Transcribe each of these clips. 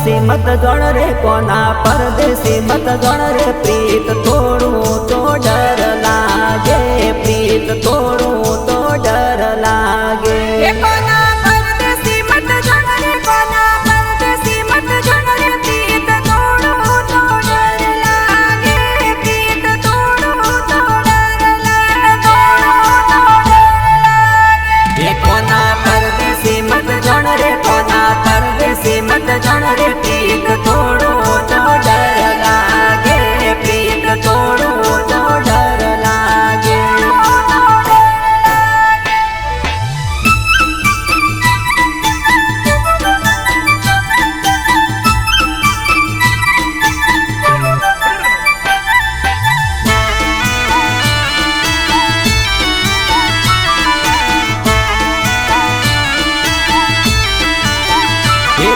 परदेसी मत गण रे कोना परदेसी मत गण रे प्रीत थोड़ू तो डर लागे प्रीत थोड़ू तो डर लागे कोना परदेसी मत गण रे कोना परदेसी मत गण रे प्रीत थोड़ू तो डर लागे प्रीत थोड़ू तो डर लागे कोना परदेसी मत गण रे कोना परदेसी मत गण रे प्रीत थोड़ू तो डर लागे प्रीत थोड़ू तो डर लागे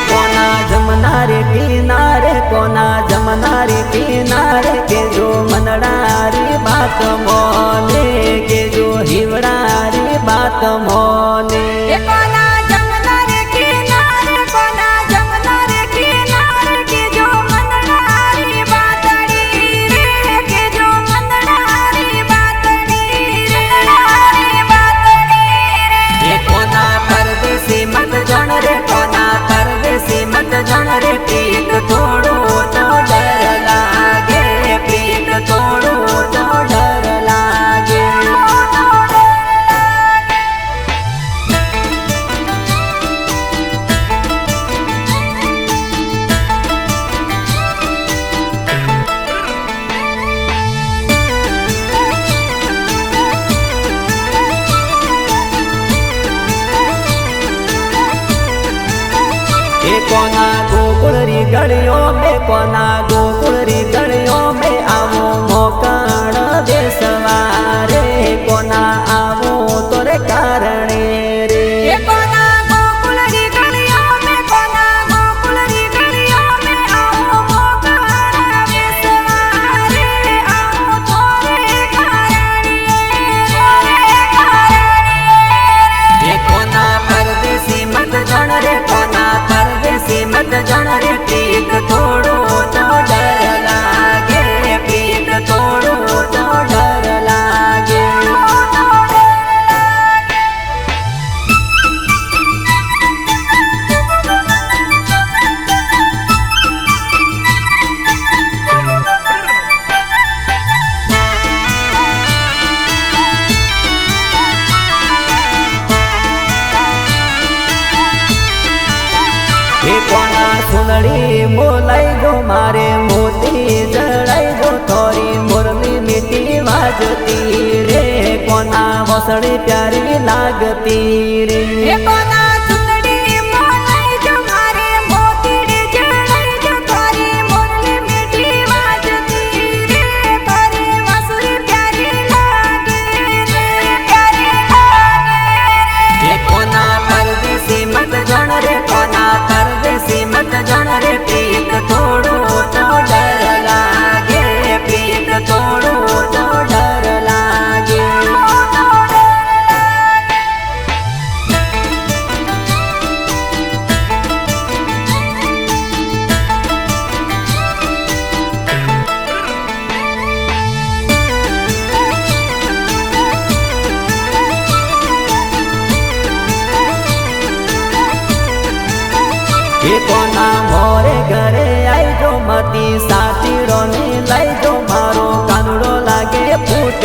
कोना जमना रे किनारे कोना जमना रे किनारे के जो मनडारी बात मोने के जो हिवड़ारी बात मोने कोना जमना रे किनारे कोना जमना रे किनारे के जो मनडारी बातड़ी रे के जो मनडारी बातड़ी रे कोना परदेसी मत गण रे कोना परदेसी मत गण रे प्रीत थोड़ू तो डर लागे प्रीत थोड़ू तो डर लागे कोना गोकुल री गलियों में कोना गोकुल री गलियों में आवो मोकण देसवारे कोना आवो तोरे कारणे रे कोना गोकुल री गलियों में कोना गोकुल री गलियों में आओ मोकण देसवारे आओ तोरे कारणे कोना परदेसी मत गण रे कोना परदेसी मत गण रे प्रीत थोड़ू तो डर लागे प्रीत थोड़ू तो डर लागे कोना सुनड़ी मोलाई गो मारे मोती जड़ाई गो थोड़ी मुरली मीठी वाजती रे कोना वसड़ी प्यारी लागती रे कोना सुंदरी मोलाई जो मारे मोतीड़ी जड़ाई जो थारी मुरली मीठी वाजती रे थारी बांसुरी प्यारी लागे रे प्यारी लागे कोना परदेसी मत गण रे कोना परदेसी मत गण रे प्रीत थोड़ू तो डर लागे प्रीत थोड़ू तो डर लागे कोना मोरे घरे आई जो मती साथी रोनी लाई जो मारो कानूड़ो लागे फूट